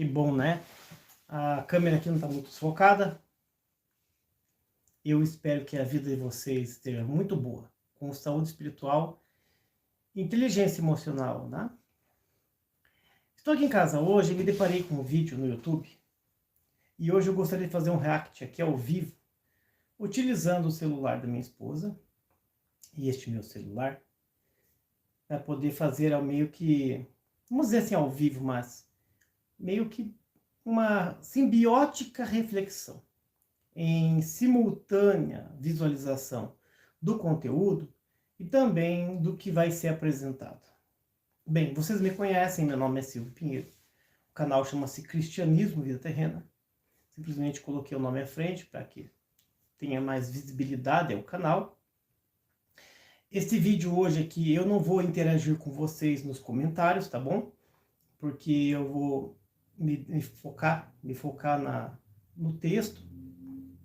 Que bom, né? A câmera aqui não está muito desfocada. Eu espero que a vida de vocês esteja muito boa, com saúde espiritual, inteligência emocional, né? Estou aqui em casa hoje e me deparei com um vídeo no YouTube. E hoje eu gostaria de fazer um react aqui ao vivo, utilizando o celular da minha esposa e este meu celular, para poder fazer ao meio que, vamos dizer assim ao vivo, mas meio que uma simbiótica reflexão em simultânea visualização do conteúdo e também do que vai ser apresentado. Bem, vocês me conhecem, meu nome é Silvio Pinheiro, o canal chama-se Cristianismo Vida Terrena, simplesmente coloquei o nome à frente para que tenha mais visibilidade ao canal. Este vídeo hoje aqui eu não vou interagir com vocês nos comentários, tá bom? Porque eu vou me focar no texto,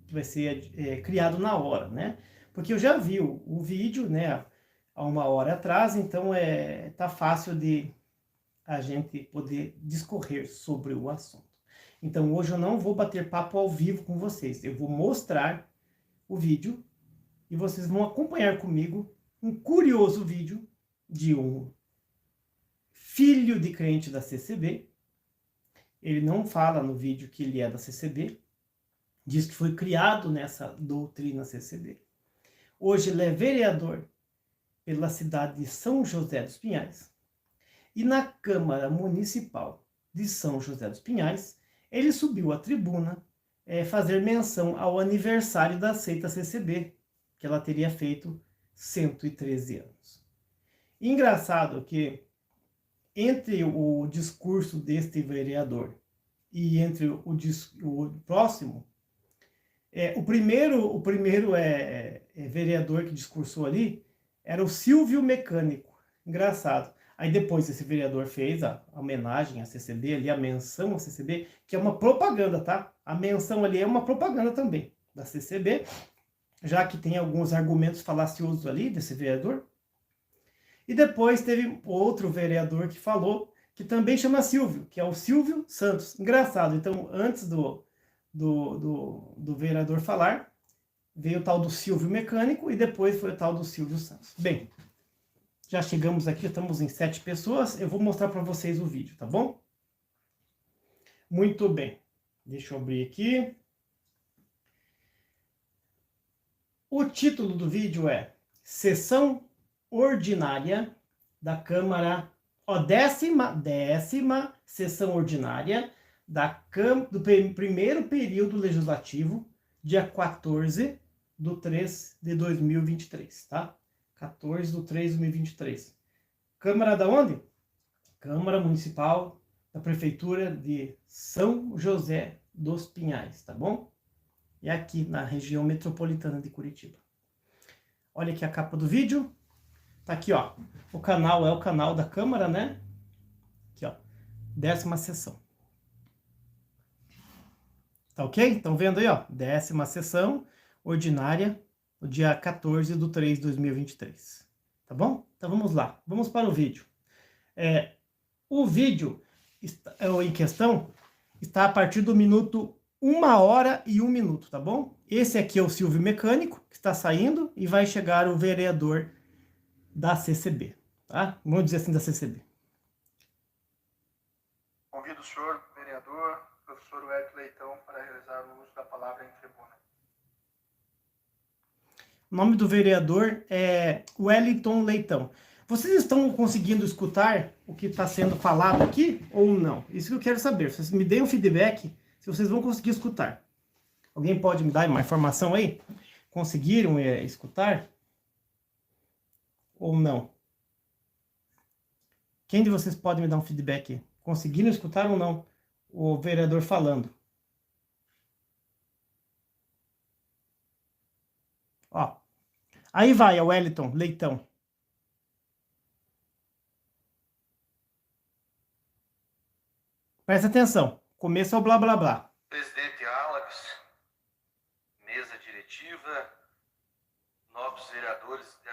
que vai ser criado na hora, né? Porque eu já vi o vídeo, né, há uma hora atrás, então tá fácil de a gente poder discorrer sobre o assunto. Então hoje eu não vou bater papo ao vivo com vocês, eu vou mostrar o vídeo e vocês vão acompanhar comigo um curioso vídeo de um filho de crente da CCB. Ele não fala no vídeo que ele é da CCB, diz que foi criado nessa doutrina CCB. Hoje ele é vereador pela cidade de São José dos Pinhais. E na Câmara Municipal de São José dos Pinhais, ele subiu à tribuna fazer menção ao aniversário da seita CCB, que ela teria feito 113 anos. E engraçado que entre o discurso deste vereador e entre o próximo, o primeiro vereador que discursou ali era o Silvio Mecânico. Engraçado. Aí depois esse vereador fez a homenagem à CCB, ali, a menção à CCB, que é uma propaganda, tá? A menção ali é uma propaganda também da CCB, já que tem alguns argumentos falaciosos ali desse vereador. E depois teve outro vereador que falou, que também chama Silvio, que é o Silvio Santos. Engraçado, então antes do vereador falar, veio o tal do Silvio Mecânico e depois foi o tal do Silvio Santos. Bem, já chegamos aqui, estamos em 7 pessoas, eu vou mostrar para vocês o vídeo, tá bom? Muito bem, deixa eu abrir aqui. O título do vídeo é Sessão Ordinária da Câmara, décima sessão ordinária do primeiro período legislativo, dia 14/3/2023, tá? 14/3/2023. Câmara da onde? Câmara Municipal da Prefeitura de São José dos Pinhais, tá bom? E aqui na região metropolitana de Curitiba. Olha aqui a capa do vídeo. Tá aqui, ó. O canal é o canal da Câmara, né? Aqui, ó. 10ª sessão. Tá ok? Estão vendo aí, ó? 10ª sessão ordinária, no dia 14/3/2023. Tá bom? Então vamos lá. Vamos para o vídeo. O vídeo em questão está a partir do minuto 1h01, tá bom? Esse aqui é o Silvio Mecânico, que está saindo, e vai chegar o vereador da CCB, tá? Vamos dizer assim, da CCB. Convido o senhor, vereador, professor Wellington Leitão, para realizar o uso da palavra em tribuna. O nome do vereador é Wellington Leitão. Vocês estão conseguindo escutar o que está sendo falado aqui ou não? Isso que eu quero saber. Vocês me deem um feedback se vocês vão conseguir escutar. Alguém pode me dar uma informação aí? Conseguiram escutar? Ou não? Quem de vocês pode me dar um feedback? Conseguiram escutar ou não o vereador falando? Ó, aí vai, Wellington Leitão. Presta atenção. Começo ao blá blá blá. Presidente Alex, mesa diretiva, nobres vereadores que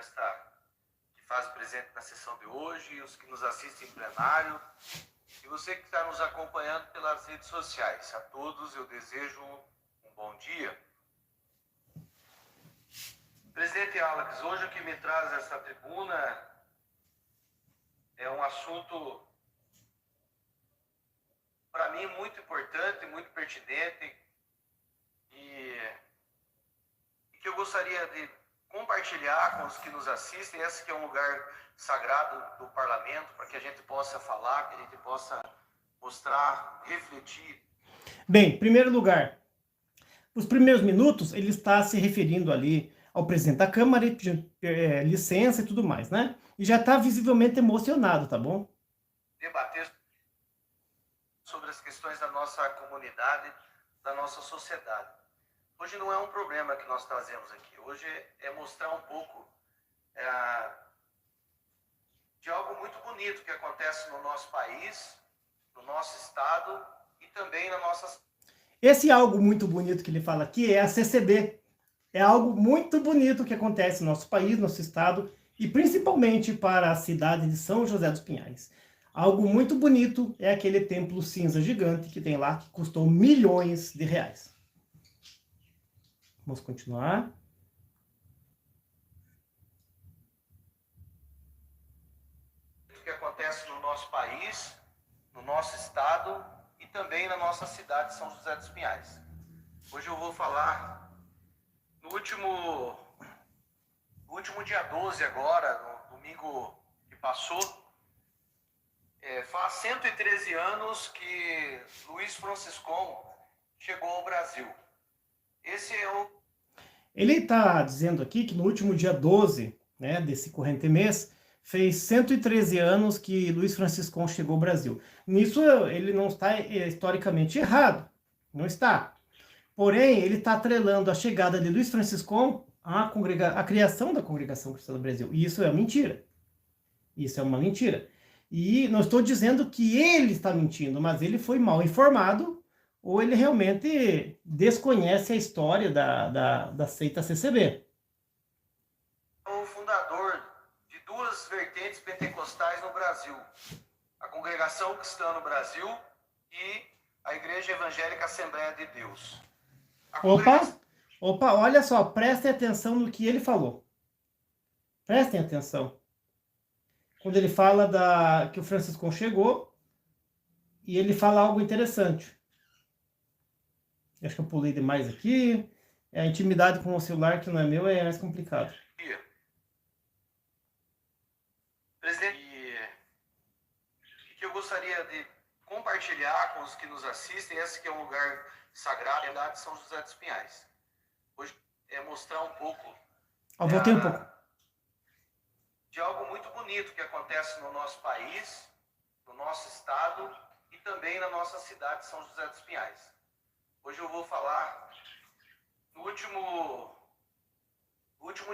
fazem presente na sessão de hoje, e os que nos assistem em plenário, e você que está nos acompanhando pelas redes sociais. A todos eu desejo um bom dia. Presidente Alex, hoje o que me traz essa tribuna é um assunto, para mim, muito importante, muito pertinente e que eu gostaria de compartilhar com os que nos assistem. Esse que é um lugar sagrado do parlamento, para que a gente possa falar, que a gente possa mostrar, refletir. Bem, em primeiro lugar, os primeiros minutos ele está se referindo ali ao presidente da Câmara, pedindo licença e tudo mais, né? E já está visivelmente emocionado, tá bom? Debater sobre as questões da nossa comunidade, da nossa sociedade. Hoje não é um problema que nós trazemos aqui. Hoje é mostrar um pouco de algo muito bonito que acontece no nosso país, no nosso estado e também na nossa... Esse algo muito bonito que ele fala aqui é a CCB. É algo muito bonito que acontece no nosso país, no nosso estado e principalmente para a cidade de São José dos Pinhais. Algo muito bonito é aquele templo cinza gigante que tem lá, que custou milhões de reais. Vamos continuar. Que acontece no nosso país, no nosso estado e também na nossa cidade de São José dos Pinhais. Hoje eu vou falar no último dia 12 agora, no domingo que passou, faz 113 anos que Luiz Franciscon chegou ao Brasil. Esse é o... Ele está dizendo aqui que no último dia 12, né, desse corrente mês, fez 113 anos que Luiz Franciscon chegou ao Brasil. Nisso ele não está historicamente errado, não está. Porém, ele está atrelando a chegada de Luiz Franciscon à criação da Congregação Cristã do Brasil. E isso é mentira. Isso é uma mentira. E não estou dizendo que ele está mentindo, mas ele foi mal informado ou ele realmente desconhece a história da seita CCB. O fundador de duas vertentes pentecostais no Brasil. A Congregação Cristã no Brasil e a Igreja Evangélica Assembleia de Deus. Opa, olha só, prestem atenção no que ele falou. Prestem atenção. Quando ele fala que o Franciscon chegou, e ele fala algo interessante. Acho que eu pulei demais aqui. A intimidade com o celular, que não é meu, é mais complicado. Presidente, que eu gostaria de compartilhar com os que nos assistem, esse que é um lugar sagrado, da cidade de São José dos Pinhais. Hoje é mostrar um pouco voltei um pouco. De algo muito bonito que acontece no nosso país, no nosso estado e também na nossa cidade de São José dos Pinhais. Hoje eu vou falar no último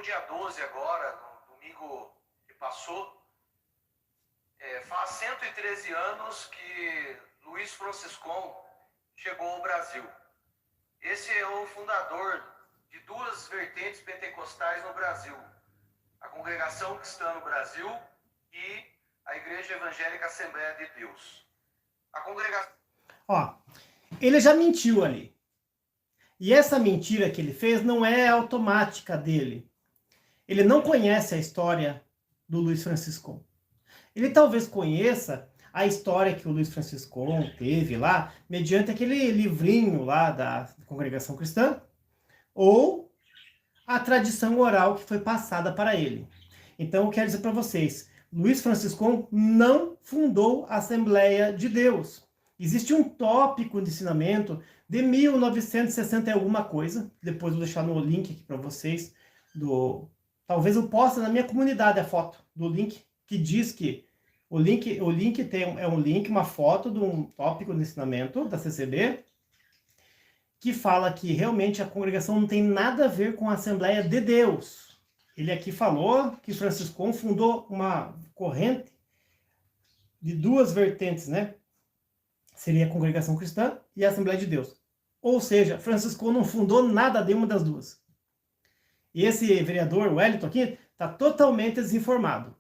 dia 12 agora, no domingo que passou, faz 113 anos que Luiz Franciscon chegou ao Brasil. Esse é o fundador de duas vertentes pentecostais no Brasil. A Congregação Cristã no Brasil e a Igreja Evangélica Assembleia de Deus. A congregação... Ele já mentiu ali. E essa mentira que ele fez não é automática dele. Ele não conhece a história do Luiz Franciscon. Ele talvez conheça a história que o Luiz Franciscon teve lá, mediante aquele livrinho lá da Congregação Cristã, ou a tradição oral que foi passada para ele. Então, eu quero dizer para vocês, Luiz Franciscon não fundou a Assembleia de Deus. Existe um tópico de ensinamento de 1960 e alguma coisa, depois vou deixar no link aqui para vocês, talvez eu poste na minha comunidade a foto do link, que diz que o link é um link, uma foto de um tópico de ensinamento da CCB, que fala que realmente a congregação não tem nada a ver com a Assembleia de Deus. Ele aqui falou que Franciscon fundou uma corrente de duas vertentes, né? Seria a Congregação Cristã e a Assembleia de Deus. Ou seja, Franciscon não fundou nada de uma das duas. E esse vereador, Wellington, aqui, está totalmente desinformado.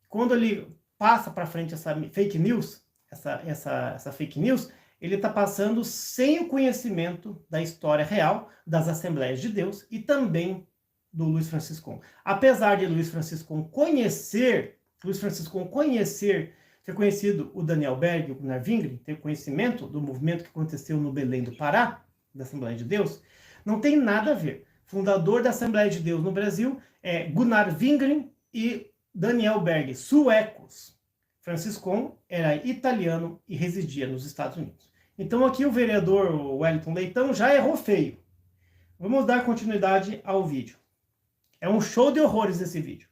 Quando ele passa para frente essa fake news, essa fake news, ele está passando sem o conhecimento da história real das Assembleias de Deus e também do Luiz Franciscon. Apesar de Luiz Franciscon ter conhecido o Daniel Berg e o Gunnar Wingren, ter conhecimento do movimento que aconteceu no Belém do Pará, da Assembleia de Deus, não tem nada a ver. Fundador da Assembleia de Deus no Brasil é Gunnar Wingren e Daniel Berg, suecos. Franciscon era italiano e residia nos Estados Unidos. Então aqui o vereador Wellington Leitão já errou feio. Vamos dar continuidade ao vídeo. É um show de horrores esse vídeo.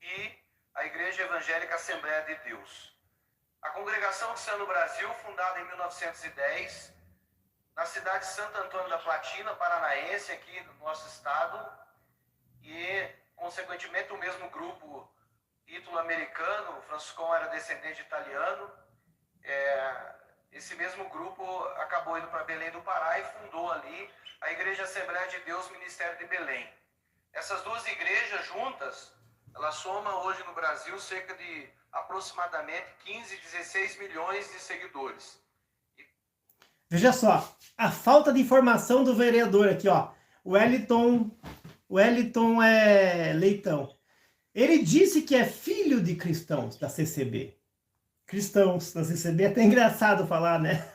E a Igreja Evangélica Assembleia de Deus. A Congregação Cristã no Brasil, fundada em 1910, na cidade de Santo Antônio da Platina, paranaense, aqui no nosso estado, e, consequentemente, o mesmo grupo ítalo-americano, o Franciscon era descendente italiano, esse mesmo grupo acabou indo para Belém do Pará e fundou ali a Igreja Assembleia de Deus, Ministério de Belém. Essas duas igrejas juntas, elas somam hoje no Brasil cerca de aproximadamente 15, 16 milhões de seguidores. Veja só, a falta de informação do vereador aqui, ó. Wellington Leitão. Ele disse que é filho de cristãos da CCB. Cristãos da CCB, é até engraçado falar, né?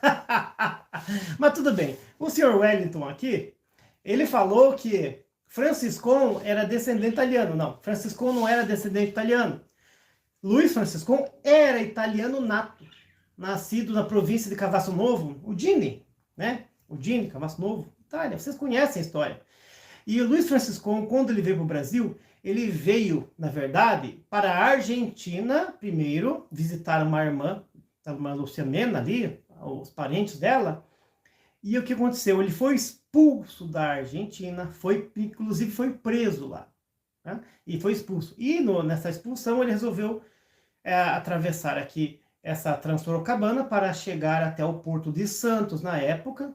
Mas tudo bem. O senhor Wellington aqui, ele falou que Franciscon era descendente italiano. Não, Franciscon não era descendente italiano. Luiz Franciscon era italiano nato. Nascido na província de Cavasso Novo, Udine, né? Udine, Cavasso Novo, Itália. Vocês conhecem a história. E o Luiz Franciscon, quando ele veio para o Brasil, ele veio, na verdade, para a Argentina, primeiro, visitar uma irmã Luciana ali, os parentes dela. E o que aconteceu? Ele foi expulso da Argentina, inclusive foi preso lá. Né? E foi expulso. E nessa expulsão ele resolveu atravessar aqui essa Trans-Sorocabana para chegar até o Porto de Santos, na época,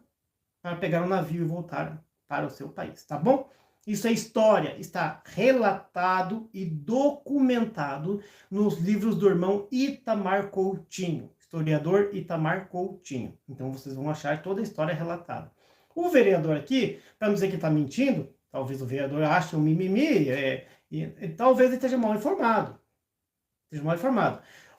para pegar um navio e voltar para o seu país, tá bom? Isso é história, está relatado e documentado nos livros do irmão Itamar Coutinho, historiador Itamar Coutinho. Então vocês vão achar toda a história relatada. O vereador aqui, para não dizer que está mentindo, talvez o vereador ache um mimimi, e talvez ele esteja mal informado.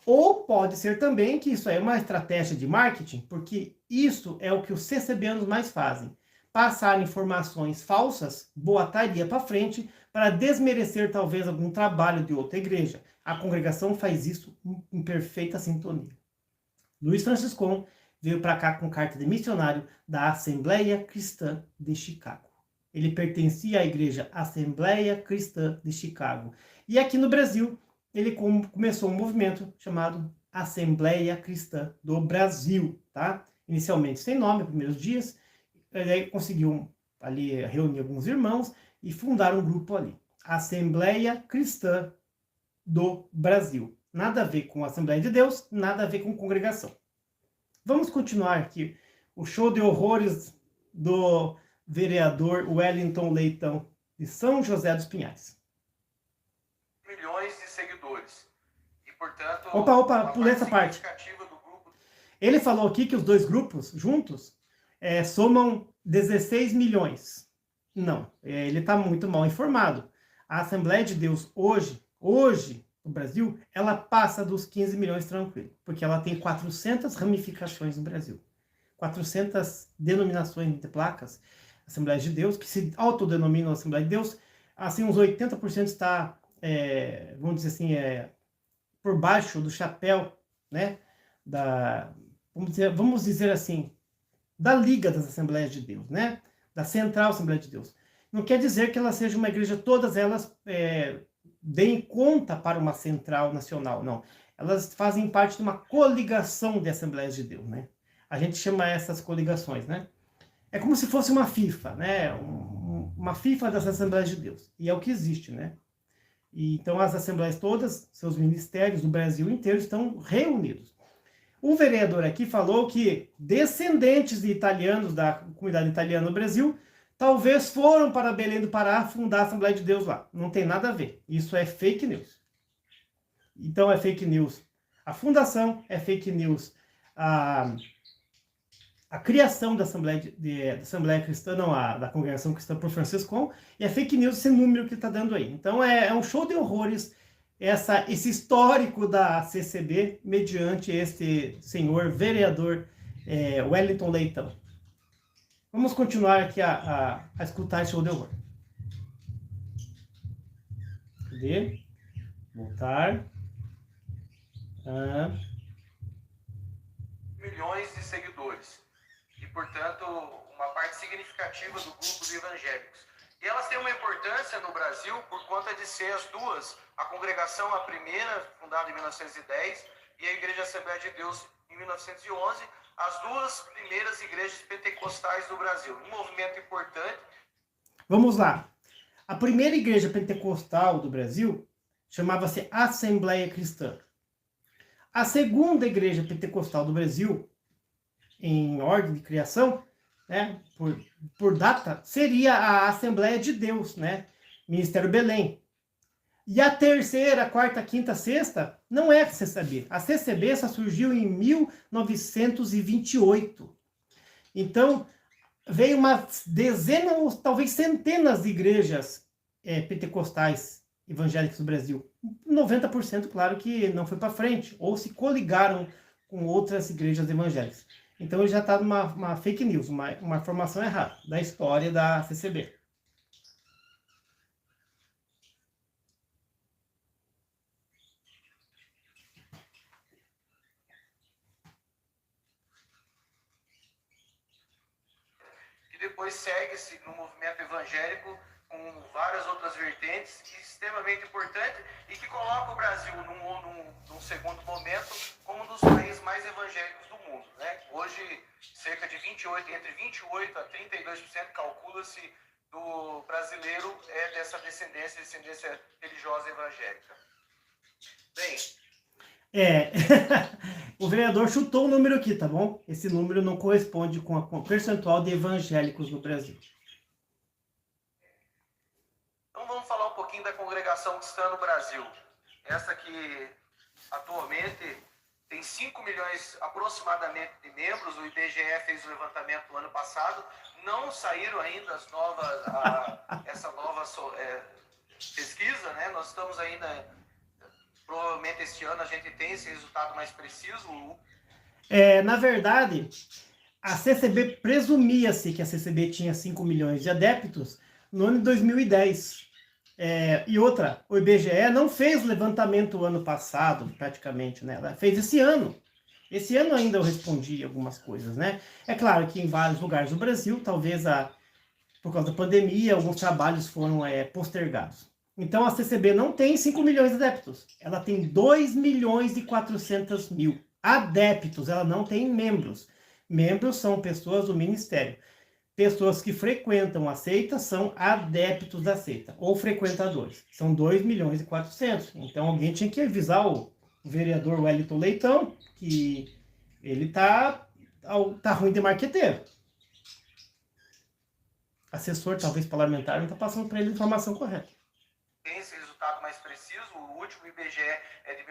Ou pode ser também que isso é uma estratégia de marketing, porque isso é o que os CCBanos mais fazem. Passar informações falsas, boataria para frente, para desmerecer talvez algum trabalho de outra igreja. A congregação faz isso em perfeita sintonia. Luiz Franciscon veio para cá com carta de missionário da Assembleia Cristã de Chicago. Ele pertencia à igreja Assembleia Cristã de Chicago. E aqui no Brasil, ele começou um movimento chamado Assembleia Cristã do Brasil, tá? Inicialmente sem nome, nos primeiros dias, ele conseguiu ali reunir alguns irmãos e fundar um grupo ali. Assembleia Cristã do Brasil. Nada a ver com a Assembleia de Deus, nada a ver com congregação. Vamos continuar aqui o show de horrores do vereador Wellington Leitão, de São José dos Pinhais. Milhões de seguidores. E, portanto, Opa, pulei essa parte. Ele falou aqui que os dois grupos juntos somam 16 milhões. Não, ele está muito mal informado. A Assembleia de Deus hoje, no Brasil, ela passa dos 15 milhões tranquilo, porque ela tem 400 ramificações no Brasil. 400 denominações de placas, Assembleia de Deus, que se autodenominam Assembleia de Deus, assim, uns 80% está, vamos dizer assim, por baixo do chapéu, né, vamos dizer assim, da Liga das Assembleias de Deus, né, da Central Assembleia de Deus. Não quer dizer que ela seja uma igreja, todas elas deem conta para uma central nacional, não. Elas fazem parte de uma coligação de Assembleias de Deus, né. A gente chama essas coligações, né. É como se fosse uma FIFA, né, uma FIFA das Assembleias de Deus. E é o que existe, né. E, então as assembleias todas, seus ministérios do Brasil inteiro estão reunidos. O vereador aqui falou que descendentes de italianos da comunidade italiana no Brasil talvez foram para Belém do Pará fundar a Assembleia de Deus lá. Não tem nada a ver. Isso é fake news. Então é fake news a fundação, é fake news a criação da Assembleia Cristã, não, da Congregação Cristã por Franciscon, e é fake news esse número que está dando aí. Então é um show de horrores esse histórico da CCB mediante este senhor vereador Wellington Leitão. Vamos continuar aqui a escutar esse show de horror. Cadê? Voltar. Milhões de seguidores e, portanto, uma parte significativa do grupo de evangélicos. E elas têm uma importância no Brasil por conta de ser as duas, a congregação, a primeira, fundada em 1910, e a Igreja Assembleia de Deus, em 1911, as duas primeiras igrejas pentecostais do Brasil. Um movimento importante. Vamos lá. A primeira igreja pentecostal do Brasil chamava-se Assembleia Cristã. A segunda igreja pentecostal do Brasil, em ordem de criação, né, por data, seria a Assembleia de Deus, né, Ministério Belém. E a terceira, quarta, quinta, sexta, não é a CCB. A CCB só surgiu em 1928. Então, veio uma dezena ou talvez centenas de igrejas pentecostais evangélicas do Brasil. 90%, claro que não foi para frente, ou se coligaram com outras igrejas evangélicas. Então ele já está numa fake news, uma informação errada da história da CCB. Que depois segue-se no movimento evangélico com várias outras vertentes, extremamente importante, e que coloca o Brasil num segundo momento como um dos países mais evangélicos do mundo, né? Hoje, cerca de entre 28% a 32% calcula-se do brasileiro dessa descendência religiosa evangélica. Bem... O vereador chutou o número aqui, tá bom? Esse número não corresponde com o percentual de evangélicos no Brasil. Então vamos falar um pouquinho da congregação cristã no Brasil. Essa que atualmente tem 5 milhões aproximadamente de membros. O IBGE fez o levantamento no ano passado. Não saíram ainda essa nova pesquisa, né? Nós estamos ainda, provavelmente este ano a gente tem esse resultado mais preciso. Na verdade, a CCB presumia-se que a CCB tinha 5 milhões de adeptos no ano de 2010. E outra, o IBGE não fez o levantamento ano passado, praticamente, né? Ela fez esse ano. Esse ano ainda eu respondi algumas coisas, né? É claro que em vários lugares do Brasil, talvez por causa da pandemia, alguns trabalhos foram postergados. Então a CCB não tem 5 milhões de adeptos. Ela tem 2 milhões e 400 mil adeptos. Ela não tem membros. Membros são pessoas do ministério. Pessoas que frequentam a seita são adeptos da seita, ou frequentadores. São 2 milhões e 400. Então alguém tinha que avisar o vereador Wellington Leitão que ele tá ruim de marqueteiro. Assessor, talvez parlamentar, não está passando para ele a informação correta. Tem esse resultado mais preciso. O último IBGE é de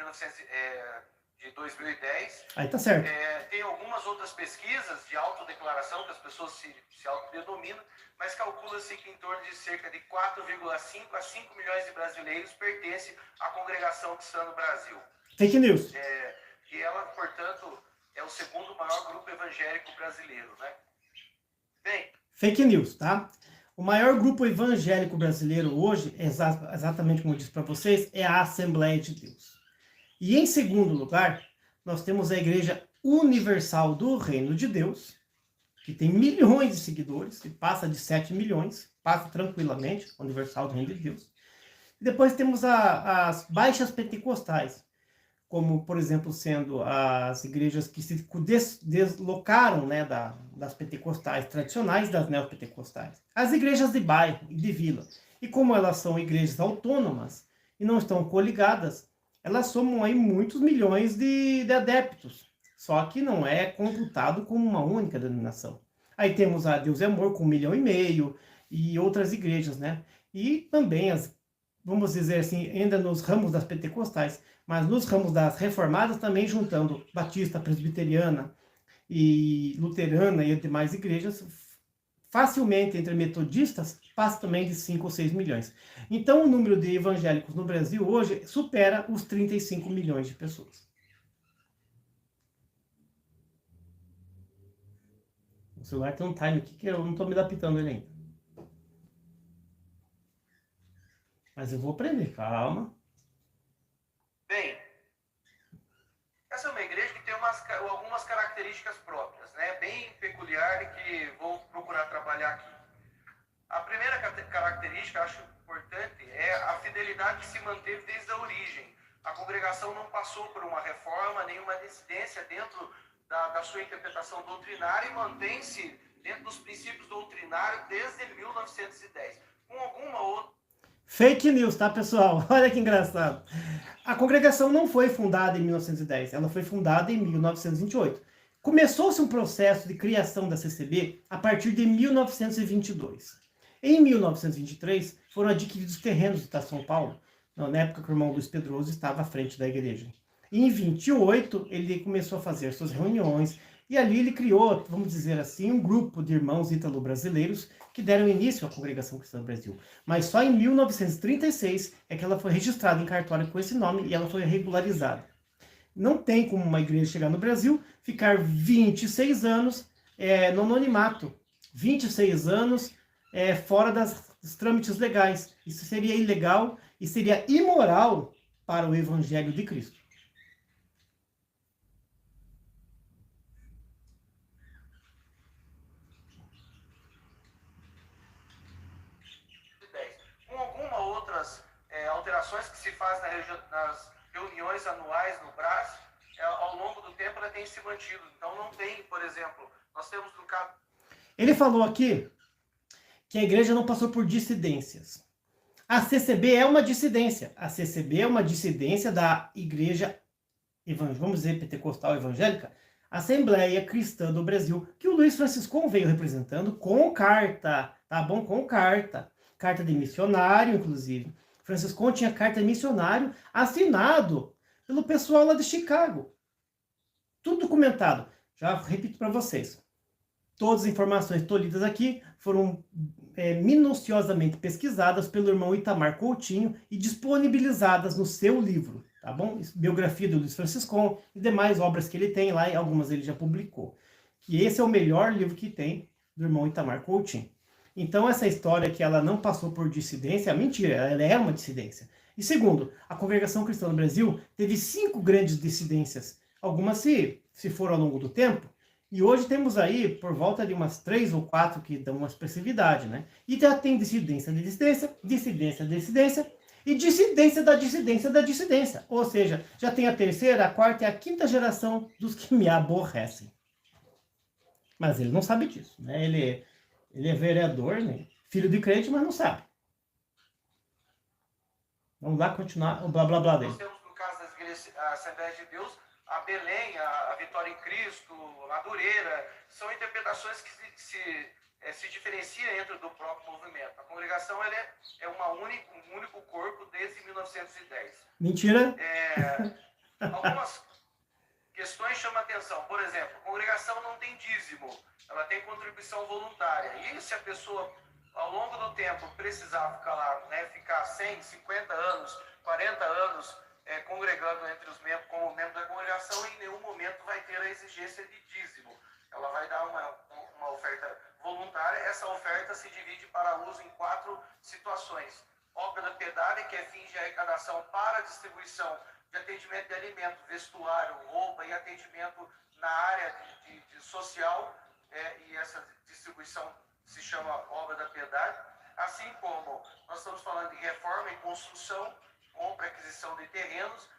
2010. Aí tá certo. Tem algumas outras pesquisas de autodeclaração que as pessoas se autodenominam, mas calcula-se que em torno de cerca de 4,5 a 5 milhões de brasileiros pertencem à congregação cristã no Brasil. Fake news. E ela, portanto, é o segundo maior grupo evangélico brasileiro, né? Bem... Fake news, tá? O maior grupo evangélico brasileiro hoje, exatamente como eu disse para vocês, é a Assembleia de Deus. E em segundo lugar, nós temos a Igreja Universal do Reino de Deus, que tem milhões de seguidores, que passa de 7 milhões, passa tranquilamente, Universal do Reino de Deus. E depois temos as baixas pentecostais, como, por exemplo, sendo as igrejas que se deslocaram, né, das pentecostais tradicionais, das neopentecostais. As igrejas de bairro e de vila. E como elas são igrejas autônomas e não estão coligadas, elas somam aí muitos milhões de adeptos. Só que não é computado como uma única denominação. Aí temos a Deus é Amor com 1,5 milhão, e outras igrejas, né? E também vamos dizer assim, ainda nos ramos das pentecostais, mas nos ramos das reformadas também juntando batista, presbiteriana e luterana e demais igrejas, facilmente entre metodistas passa também de 5 ou 6 milhões. Então o número de evangélicos no Brasil hoje supera os 35 milhões de pessoas. O celular tem um time aqui que eu não estou me adaptando ele ainda. Mas eu vou aprender, calma. Bem, essa é uma igreja que tem algumas características próprias, né? Bem peculiar e que vou procurar trabalhar aqui. A primeira característica, acho importante, é a fidelidade que se manteve desde a origem. A congregação não passou por uma reforma, nenhuma dissidência dentro da sua interpretação doutrinária e mantém-se dentro dos princípios doutrinários desde 1910. Com alguma outra... Fake news, tá, pessoal? Olha que engraçado. A congregação não foi fundada em 1910, ela foi fundada em 1928. Começou-se um processo de criação da CCB a partir de 1922. Em 1923, foram adquiridos terrenos de São Paulo, na época que o irmão Luiz Pedroso estava à frente da igreja. E em 28, ele começou a fazer suas reuniões, e ali ele criou, vamos dizer assim, um grupo de irmãos ítalo-brasileiros que deram início à Congregação Cristã do Brasil. Mas só em 1936 é que ela foi registrada em cartório com esse nome e ela foi regularizada. Não tem como uma igreja chegar no Brasil, ficar 26 anos no anonimato, 26 anos fora dos trâmites legais. Isso seria ilegal e seria imoral para o Evangelho de Cristo. Com algumas outras alterações que se faz nas reuniões anuais no Brás, ao longo do tempo ela tem se mantido. Então não tem, por exemplo, nós temos no caso... Ele falou aqui que a igreja não passou por dissidências. A CCB é uma dissidência. A CCB é uma dissidência da igreja, vamos dizer, pentecostal evangélica, Assembleia Cristã do Brasil, que o Luiz Franciscon veio representando com carta, tá bom? Com carta. Carta de missionário, inclusive. Franciscon tinha carta de missionário assinado pelo pessoal lá de Chicago. Tudo documentado. Já repito para vocês. Todas as informações tolhidas aqui foram minuciosamente pesquisadas pelo irmão Itamar Coutinho e disponibilizadas no seu livro, tá bom? Biografia do Luiz Franciscon e demais obras que ele tem lá, e algumas ele já publicou. Que esse é o melhor livro que tem do irmão Itamar Coutinho. Então essa história que ela não passou por dissidência é mentira, ela é uma dissidência. E segundo, a Congregação Cristã do Brasil teve 5 grandes dissidências. Algumas se foram ao longo do tempo, e hoje temos aí por volta de umas 3 ou 4 que dão uma expressividade, né? E já tem dissidência de dissidência, dissidência de dissidência, e dissidência da dissidência da dissidência. Ou seja, já tem a terceira, a quarta e a quinta geração dos que me aborrecem. Mas ele não sabe disso, né? Ele é vereador, né? Filho de crente, mas não sabe. Vamos lá continuar o blá blá blá dele. Nós temos, no caso das igrejas, a Assembleia de Deus, a Belém, a Vitória em Cristo, a Madureira, são interpretações que se diferenciam dentro do próprio movimento. A congregação ela é um único corpo desde 1910. Mentira. Algumas questões chamam a atenção. Por exemplo, a congregação não tem dízimo, ela tem contribuição voluntária. E se a pessoa, ao longo do tempo, precisar ficar lá, né, ficar 100, 50 anos, 40 anos, congregando entre os membros, como membro da congregação, em nenhum momento vai ter a exigência de dízimo. Ela vai dar uma oferta voluntária. Essa oferta se divide para uso em 4 situações. Obra da piedade, que é fins de arrecadação para distribuição de atendimento de alimento, vestuário, roupa e atendimento na área de social, e essa distribuição se chama obra da piedade. Assim como nós estamos falando de reforma e construção, compra e aquisição de terrenos,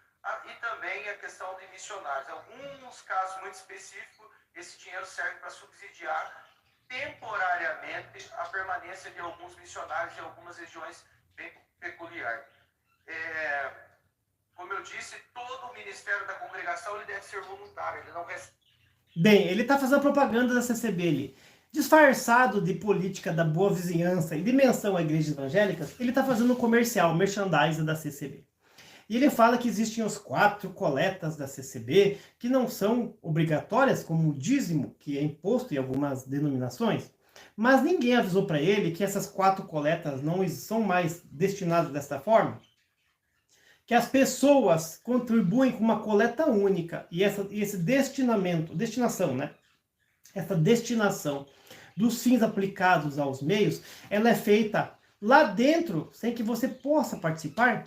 e também a questão de missionários. Em alguns casos muito específicos, esse dinheiro serve para subsidiar temporariamente a permanência de alguns missionários em algumas regiões bem peculiares. Como eu disse, todo o ministério da congregação ele deve ser voluntário, ele não recebe. Bem, ele está fazendo propaganda da CCB ali. disfarçado de política da boa vizinhança e de menção a igrejas evangélicas, ele está fazendo um comercial, um merchandising da CCB. E ele fala que existem as 4 coletas da CCB, que não são obrigatórias, como o dízimo, que é imposto em algumas denominações, mas ninguém avisou para ele que essas 4 coletas não são mais destinadas dessa forma, que as pessoas contribuem com uma coleta única, e esse destinação, né? Essa destinação dos fins aplicados aos meios, ela é feita lá dentro, sem que você possa participar,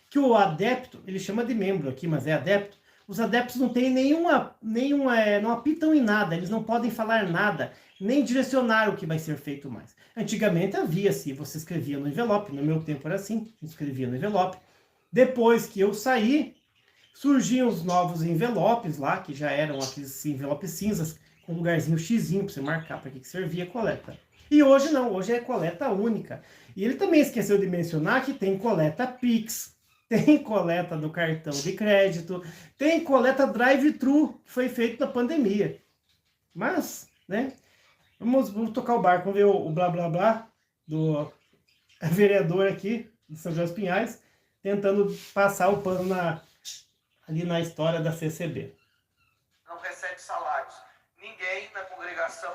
que o adepto, ele chama de membro aqui, mas é adepto, os adeptos não têm não apitam em nada, eles não podem falar nada, nem direcionar o que vai ser feito mais. Antigamente havia-se, você escrevia no envelope, no meu tempo era assim, escrevia no envelope. Depois que eu saí, surgiam os novos envelopes lá, que já eram aqueles envelopes cinzas, com um lugarzinho xizinho para você marcar para que servia a coleta. E hoje não, hoje é coleta única. E ele também esqueceu de mencionar que tem coleta Pix, tem coleta do cartão de crédito, tem coleta drive-thru, que foi feito na pandemia. Mas, né, vamos tocar o barco, vamos ver o blá blá blá do vereador aqui, de São José dos Pinhais, tentando passar o pano ali na história da CCB. Não recebe salários. Ninguém na congregação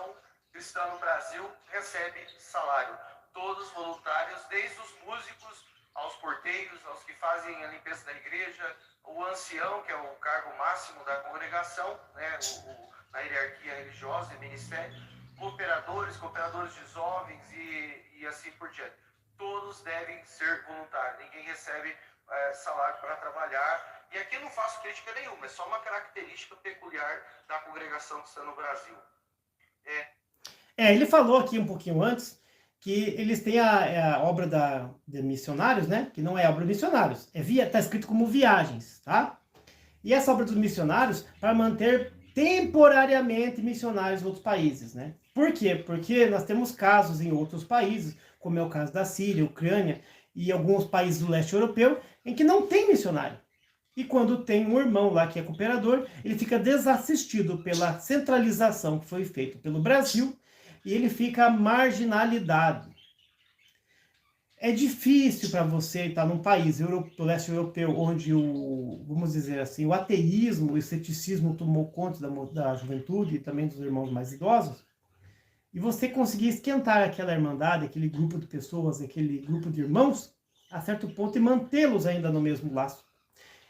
cristã no Brasil recebe salário. Todos voluntários, desde os músicos aos porteiros, aos que fazem a limpeza da igreja, o ancião, que é o cargo máximo da congregação, né, na hierarquia religiosa e ministério, cooperadores de jovens e assim por diante. Todos devem ser voluntários, ninguém recebe salário para trabalhar. E aqui eu não faço crítica nenhuma, é só uma característica peculiar da congregação cristã no Brasil. Ele falou aqui um pouquinho antes que eles têm a obra de missionários, né? Que não é obra de missionários, tá escrito como viagens, tá? E essa obra dos missionários para manter temporariamente missionários em outros países, né? Por quê? Porque nós temos casos em outros países, como é o caso da Síria, Ucrânia e alguns países do leste europeu, em que não tem missionário. E quando tem um irmão lá que é cooperador, ele fica desassistido pela centralização que foi feita pelo Brasil, e ele fica marginalizado. É difícil para você estar num país do leste europeu onde vamos dizer assim, o ateísmo e o ceticismo tomou conta da juventude e também dos irmãos mais idosos, e você conseguir esquentar aquela irmandade, aquele grupo de pessoas, aquele grupo de irmãos, a certo ponto, e mantê-los ainda no mesmo laço.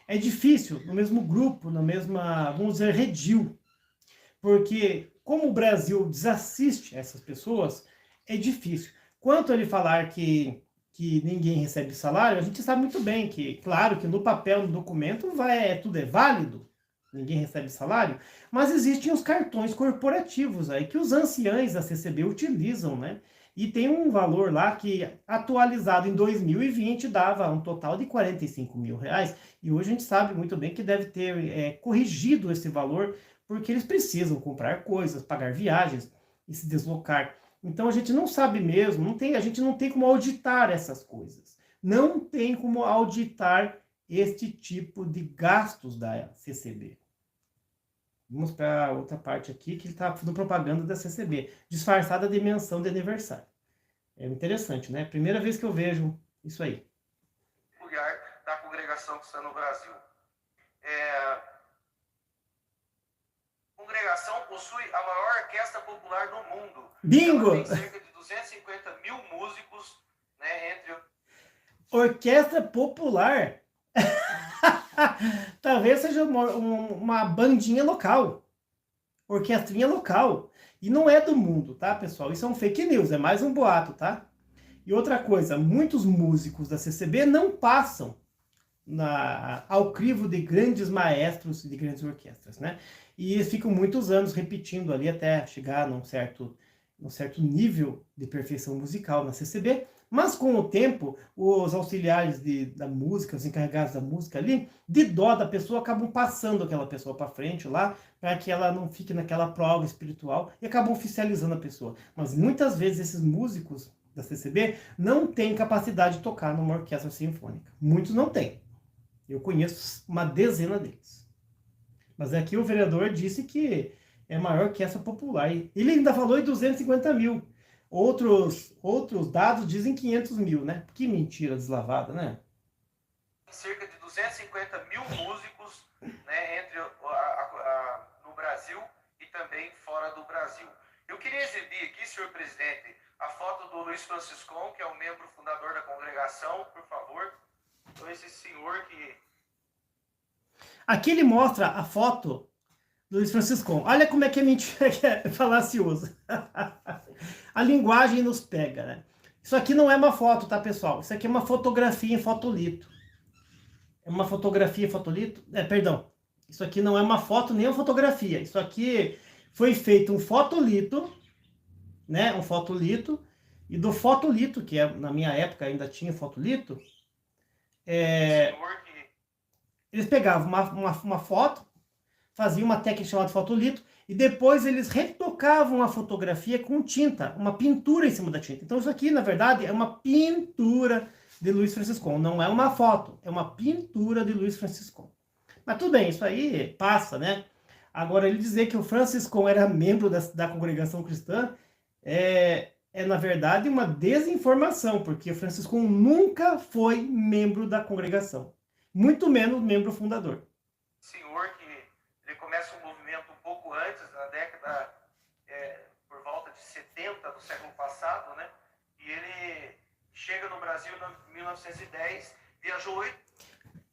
É difícil, no mesmo grupo, na mesma, vamos dizer, redil, porque como o Brasil desassiste essas pessoas, é difícil. Quanto a ele falar que ninguém recebe salário, a gente sabe muito bem que, claro, que no papel, no documento, tudo é válido, ninguém recebe salário, mas existem os cartões corporativos aí que os anciães da CCB utilizam, né? E tem um valor lá que, atualizado em 2020, dava um total de R$45 mil. E hoje a gente sabe muito bem que deve ter corrigido esse valor, porque eles precisam comprar coisas, pagar viagens e se deslocar. Então a gente não sabe mesmo, a gente não tem como auditar essas coisas. Não tem como auditar este tipo de gastos da CCB. Vamos para outra parte aqui, que ele está fazendo propaganda da CCB, disfarçada de menção de aniversário. É interessante, né? Primeira vez que eu vejo isso aí. Lugar da congregação cristã no Brasil. A congregação possui a maior orquestra popular do mundo. Bingo! Ela tem cerca de 250 mil músicos, né, entre... Orquestra popular? Talvez seja uma bandinha local, orquestrinha local, e não é do mundo, tá, pessoal? Isso é um fake news, é mais um boato, tá? E outra coisa, muitos músicos da CCB não passam ao crivo de grandes maestros e de grandes orquestras, né? E eles ficam muitos anos repetindo ali até chegar num certo nível de perfeição musical na CCB. Mas com o tempo, os auxiliares da música, os encarregados da música ali, de dó da pessoa, acabam passando aquela pessoa para frente lá, para que ela não fique naquela prova espiritual, e acabam oficializando a pessoa. Mas muitas vezes esses músicos da CCB não têm capacidade de tocar numa orquestra sinfônica. Muitos não têm. Eu conheço uma dezena deles. Mas aqui o vereador disse que é maior que essa popular. Ele ainda falou em 250 mil. Outros dados dizem 500 mil, né? Que mentira deslavada, né? Cerca de 250 mil músicos, né, no Brasil e também fora do Brasil. Eu queria exibir aqui, senhor presidente, a foto do Luiz Franciscon, que é o membro fundador da congregação, por favor. Então, esse senhor que... Aqui ele mostra a foto do Luiz Franciscon. Olha como é que é mentira, que é falacioso. A linguagem nos pega, né? Isso aqui não é uma foto, tá, pessoal? Isso aqui é uma fotografia em fotolito. É uma fotografia em fotolito? Perdão. Isso aqui não é uma foto nem uma fotografia. Isso aqui foi feito um fotolito, né? Um fotolito. E do fotolito, que na minha época ainda tinha fotolito, eles pegavam uma foto, faziam uma técnica chamada fotolito, e depois eles retocavam a fotografia com tinta, uma pintura em cima da tinta. Então isso aqui, na verdade, é uma pintura de Luiz Franciscon. Não é uma foto, é uma pintura de Luiz Franciscon. Mas tudo bem, isso aí passa, né? Agora, ele dizer que o Franciscon era membro da congregação cristã na verdade, uma desinformação, porque o Franciscon nunca foi membro da congregação. Muito menos membro fundador. Senhor que ele começa um movimento um pouco antes, na década, por volta de 70 do século passado, né? E ele chega no Brasil em 1910, viajou 8...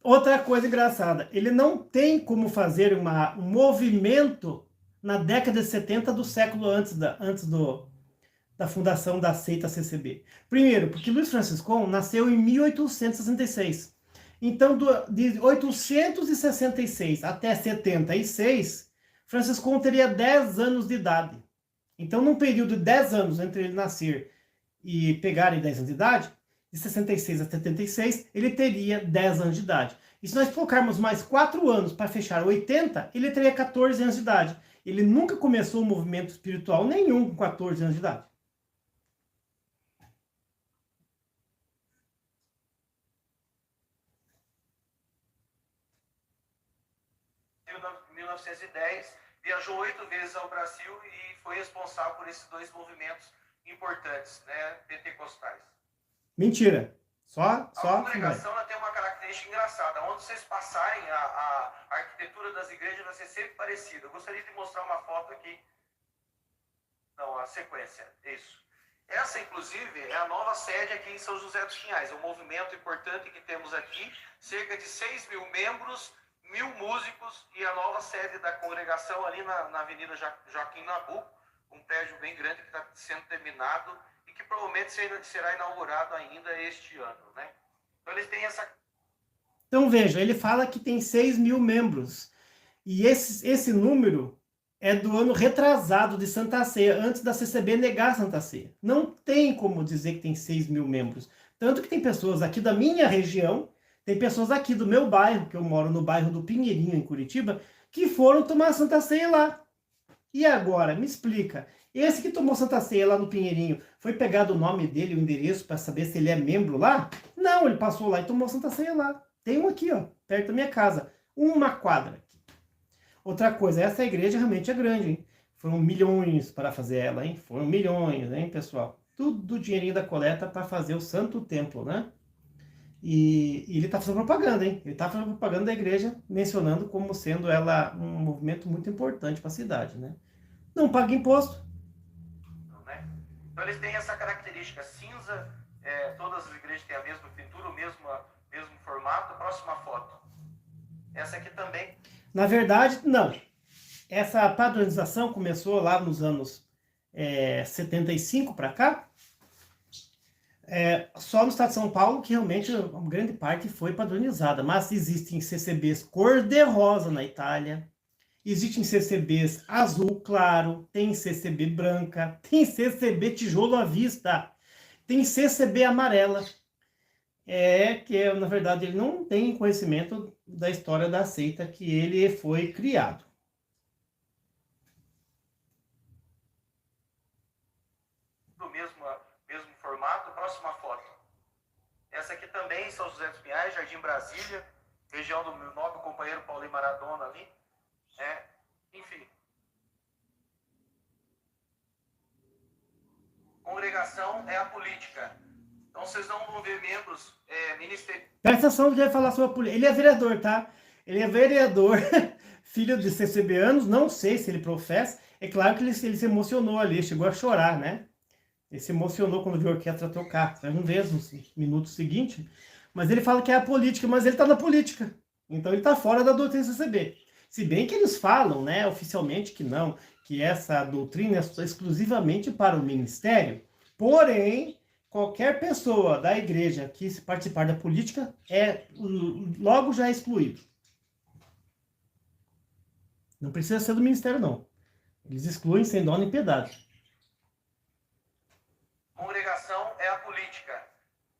Outra coisa engraçada, ele não tem como fazer um movimento na década de 70 do século antes da fundação da seita CCB. Primeiro, porque Luiz Franciscon nasceu em 1866. Então, de 866 até 76, Franciscon teria 10 anos de idade. Então, num período de 10 anos entre ele nascer e pegarem 10 anos de idade, de 66 a 76, ele teria 10 anos de idade. E se nós colocarmos mais 4 anos para fechar 80, ele teria 14 anos de idade. Ele nunca começou um movimento espiritual nenhum com 14 anos de idade. Em 1910, viajou 8 vezes ao Brasil e foi responsável por esses 2 movimentos importantes, né, pentecostais. Mentira. A congregação tem uma característica engraçada. Onde vocês passarem, a arquitetura das igrejas vai ser sempre parecida. Eu gostaria de mostrar uma foto aqui. Não, a sequência. Isso. Essa, inclusive, é a nova sede aqui em São José dos Pinhais. É um movimento importante que temos aqui. Cerca de 6 mil membros, 1000 músicos e a nova sede da congregação ali na Avenida Joaquim Nabuco. Um prédio bem grande que está sendo terminado e que provavelmente será inaugurado ainda este ano, né? Então eles têm essa... Então veja, ele fala que tem 6 mil membros. E esse número é do ano retrasado de Santa Ceia, antes da CCB negar a Santa Ceia. Não tem como dizer que tem 6 mil membros. Tanto que tem pessoas aqui da minha região, tem pessoas aqui do meu bairro, que eu moro no bairro do Pinheirinho, em Curitiba, que foram tomar a Santa Ceia lá. E agora, me explica, esse que tomou Santa Ceia lá no Pinheirinho, foi pegado o nome dele, o endereço, para saber se ele é membro lá? Não, ele passou lá e tomou Santa Ceia lá. Tem um aqui, ó, perto da minha casa. Uma quadra. Outra coisa, essa igreja realmente é grande, hein? Foram milhões para fazer ela, hein? Foram milhões, hein, pessoal? Tudo dinheirinho da coleta para fazer o Santo Templo, né? E ele está fazendo propaganda, hein? Ele está fazendo propaganda da igreja, mencionando como sendo ela um movimento muito importante para a cidade, né? Não paga imposto. Então eles têm essa característica cinza, todas as igrejas têm a mesma pintura, o mesmo formato. Próxima foto. Essa aqui também. Na verdade, não. Essa padronização começou lá nos anos 75 para cá. Só no estado de São Paulo que realmente uma grande parte foi padronizada. Mas existem CCBs cor-de-rosa na Itália. Existem CCBs azul claro, tem CCB branca, tem CCB tijolo à vista, tem CCB amarela. Na verdade, ele não tem conhecimento da história da seita que ele foi criado. Do mesmo formato. Próxima foto. Essa aqui também, São José dos Pinhais, Jardim Brasília, região do meu nobre companheiro Paulinho Maradona ali. Enfim. congregação é a política. Então vocês não vão ver membros ministeriais. Presta atenção que ele vai falar sobre a política. Ele é vereador, tá? Ele é vereador, filho de CCBanos, não sei se ele professa. É claro que ele se emocionou ali, chegou a chorar, né? Ele se emocionou quando viu a orquestra tocar. Vocês vão ver nos minutos seguintes. Mas ele fala que é a política, mas ele está na política. Então ele está fora da doutrina CCB. Se bem que eles falam, né, oficialmente que não, que essa doutrina é exclusivamente para o ministério. Porém, qualquer pessoa da igreja que se participar da política logo já é excluído. Não precisa ser do ministério, não. Eles excluem sem dó nem piedade. Congregação é a política.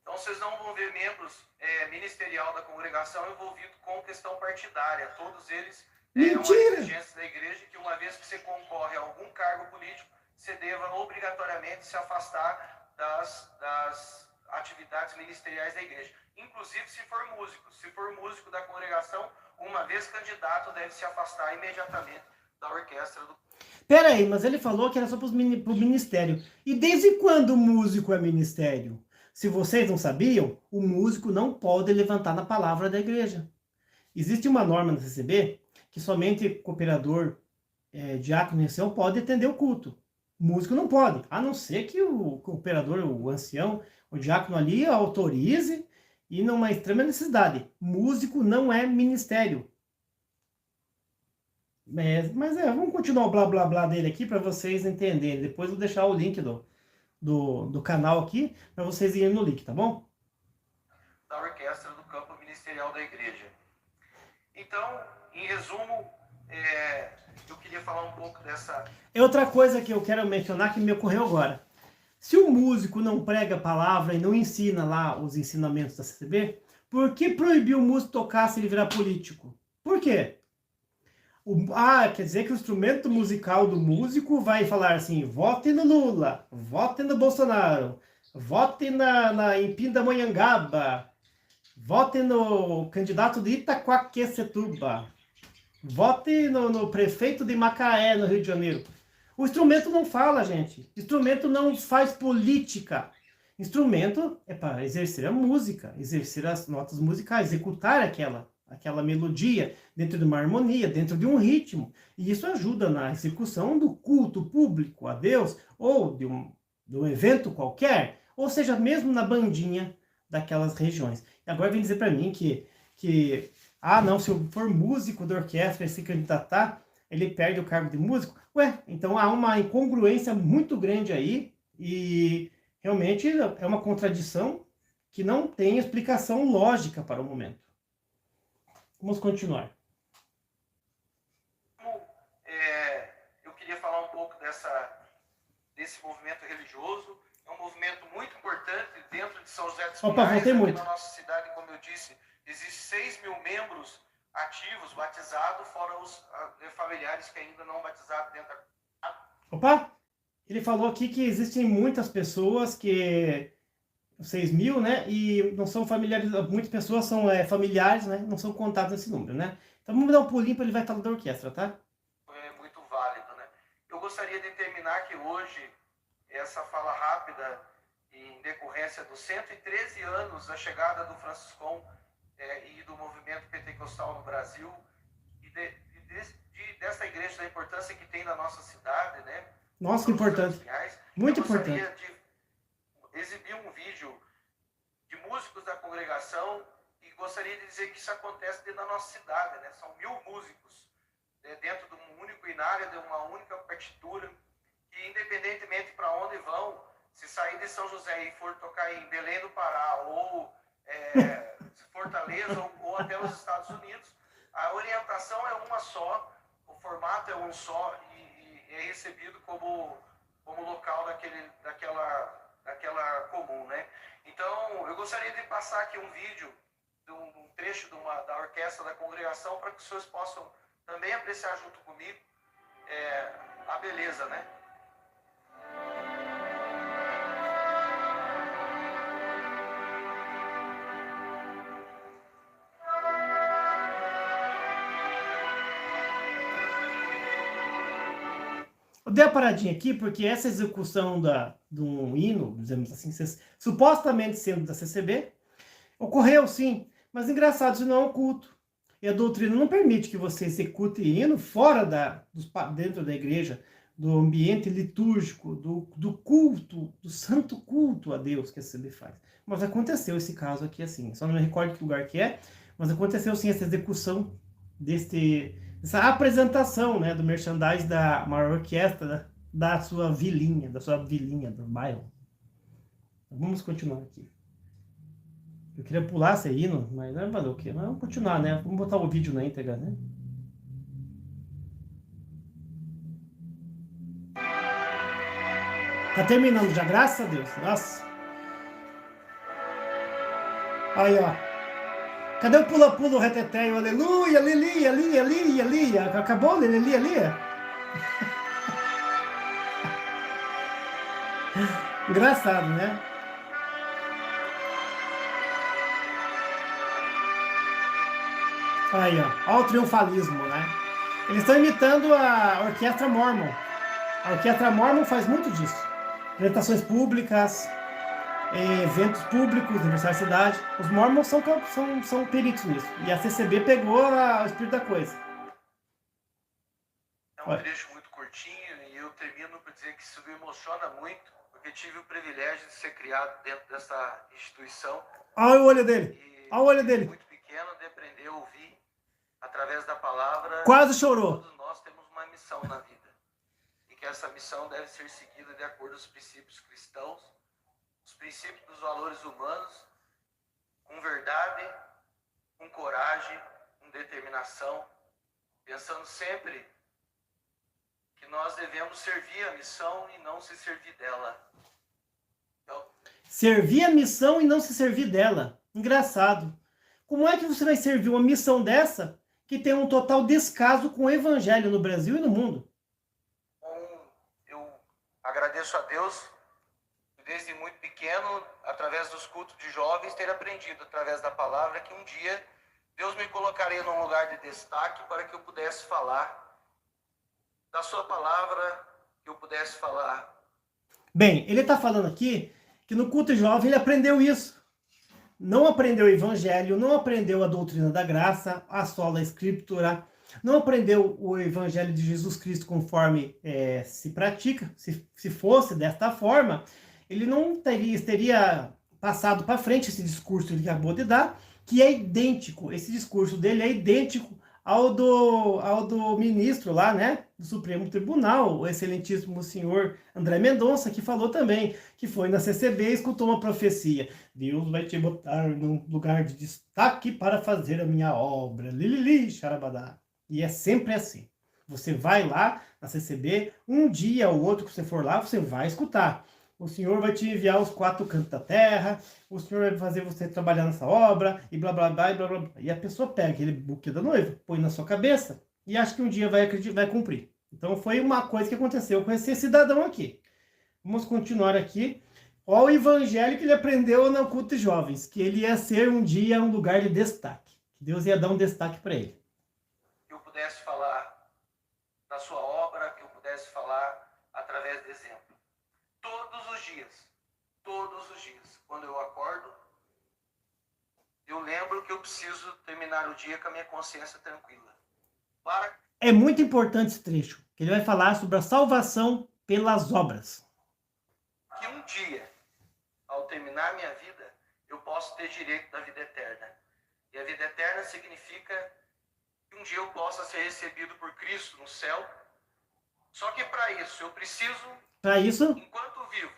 Então vocês não vão ver membros ministerial da congregação envolvidos com questão partidária. Todos eles uma exigência da igreja que uma vez que você concorre a algum cargo político, você deva obrigatoriamente se afastar das atividades ministeriais da igreja. Inclusive se for músico. Se for músico da congregação, uma vez candidato, deve se afastar imediatamente da orquestra do... Pera aí, mas ele falou que era só para o ministério. E desde quando o músico é ministério? Se vocês não sabiam, o músico não pode levantar na palavra da igreja. Existe uma norma no CCB que somente cooperador, diácono e ancião pode atender o culto. O músico não pode, a não ser que o cooperador, o ancião, o diácono ali autorize e numa extrema necessidade. Músico não é ministério. Mas vamos continuar o blá blá blá dele aqui para vocês entenderem. Depois eu vou deixar o link do canal aqui para vocês irem no link, tá bom? Da orquestra do campo ministerial da igreja. Então, em resumo, eu queria falar um pouco dessa... É outra coisa que eu quero mencionar que me ocorreu agora. Se o músico não prega a palavra e não ensina lá os ensinamentos da CCB, por que proibir o músico tocar se ele virar político? Por quê? Quer dizer que o instrumento musical do músico vai falar assim, vote no Lula, vote no Bolsonaro, vote em Pindamonhangaba, vote no candidato de Itaquaquecetuba, vote no prefeito de Macaé, no Rio de Janeiro. O instrumento não fala, gente. Instrumento não faz política. Instrumento é para exercer a música, exercer as notas musicais, executar aquela melodia dentro de uma harmonia, dentro de um ritmo. E isso ajuda na execução do culto público a Deus, ou de um evento qualquer, ou seja, mesmo na bandinha daquelas regiões. E agora vem dizer para mim que não, se eu for músico da orquestra e se candidatar, ele perde o cargo de músico. Ué, então há uma incongruência muito grande aí, e realmente é uma contradição que não tem explicação lógica para o momento. Vamos continuar. Eu queria falar um pouco desse movimento religioso. É um movimento muito importante dentro de São José dos Pinhais. Aqui na nossa cidade, como eu disse, existem 6.000 membros ativos, batizados, fora os familiares que ainda não batizados dentro da... Ele falou aqui que existem muitas pessoas que... 6.000, né? E não são familiares, muitas pessoas são familiares, né? Não são contados nesse número, né? Então vamos dar um pulinho para ele vai estar da orquestra, tá? É muito válido, né? Eu gostaria de terminar que hoje, essa fala rápida, em decorrência dos 113 anos da chegada do Franciscão e do movimento pentecostal no Brasil, e dessa igreja, da importância que tem na nossa cidade, né? Nossa, que importante. Muito importante. Eu gostaria de exibir um vídeo de músicos da congregação e gostaria de dizer que isso acontece dentro da nossa cidade, né? São 1.000 músicos dentro de um único inário, de uma única partitura, que independentemente para onde vão, se sair de São José e for tocar em Belém do Pará ou Fortaleza ou até os Estados Unidos, a orientação é uma só, o formato é um só e é recebido como local daquela comum, né? Então, eu gostaria de passar aqui um vídeo de um trecho da orquestra da congregação para que os senhores possam também apreciar junto comigo a beleza, né? Eu dei a paradinha aqui porque essa execução de um hino, dizemos assim, supostamente sendo da CCB, ocorreu sim, mas engraçado, isso não é um culto. E a doutrina não permite que você execute hino fora dentro da igreja, do ambiente litúrgico, do culto, do santo culto a Deus que a CCB faz. Mas aconteceu esse caso aqui assim, só não me recordo que lugar que é, mas aconteceu sim essa execução essa apresentação, né, do merchandising da maior orquestra da sua vilinha do bairro. Então, vamos continuar aqui. Eu queria pular esse hino, mas não vai fazer o quê? Mas vamos continuar, né? Vamos botar o vídeo na íntegra, né? Tá terminando já, graças a Deus. Nossa. Aí, ó. Cadê o pula-pula, o reteté, o aleluia, aleluia, aleluia, aleluia, aleluia? Acabou o aleluia, aleluia? Engraçado, né? Aí, ó. Olha o triunfalismo, né? Eles estão imitando a Orquestra Mormon. A Orquestra Mormon faz muito disso. Apresentações públicas, eventos públicos, universidade. Os Mormons são peritos nisso. E a CCB pegou o espírito da coisa. É um trecho muito curtinho e eu termino por dizer que isso me emociona muito, porque tive o privilégio de ser criado dentro dessa instituição. Olha o olho dele. Olha o olho dele. Muito pequeno de aprender a ouvir através da palavra. Quase chorou. Todos nós temos uma missão na vida. E que essa missão deve ser seguida de acordo com os princípios cristãos, os princípios dos valores humanos, com verdade, com coragem, com determinação, pensando sempre que nós devemos servir a missão e não se servir dela. Então, servir a missão e não se servir dela. Engraçado. Como é que você vai servir uma missão dessa que tem um total descaso com o evangelho no Brasil e no mundo? Eu agradeço a Deus, desde muito pequeno, através dos cultos de jovens, ter aprendido através da palavra que um dia Deus me colocaria num lugar de destaque para que eu pudesse falar da sua palavra, que eu pudesse falar. Bem, ele está falando aqui que no culto jovem ele aprendeu isso. Não aprendeu o evangelho, não aprendeu a doutrina da graça, a sola escritura, não aprendeu o evangelho de Jesus Cristo conforme se pratica. Se fosse desta forma, ele não teria passado para frente esse discurso que ele acabou de dar, que é idêntico, esse discurso dele é idêntico ao do ministro lá, né, do Supremo Tribunal, o excelentíssimo senhor André Mendonça, que falou também, que foi na CCB e escutou uma profecia. Deus vai te botar num lugar de destaque para fazer a minha obra. Lilili, xarabadá. E é sempre assim. Você vai lá na CCB, um dia ou outro que você for lá, você vai escutar. O Senhor vai te enviar os 4 cantos da terra, o Senhor vai fazer você trabalhar nessa obra, e blá, blá, blá, e blá, blá, blá. E a pessoa pega aquele buquê da noiva, põe na sua cabeça, e acha que um dia vai cumprir. Então foi uma coisa que aconteceu com esse cidadão aqui. Vamos continuar aqui. Olha o evangelho que ele aprendeu no culto de jovens, que ele ia ser um dia um lugar de destaque. Que Deus ia dar um destaque para ele. Que eu pudesse falar da sua obra, que eu pudesse falar através de exemplo. Todos os dias, quando eu acordo, eu lembro que eu preciso terminar o dia com a minha consciência tranquila. É muito importante esse trecho, que ele vai falar sobre a salvação pelas obras. Que um dia, ao terminar minha vida, eu posso ter direito da vida eterna. E a vida eterna significa que um dia eu possa ser recebido por Cristo no céu. Só que para isso, eu preciso, enquanto vivo,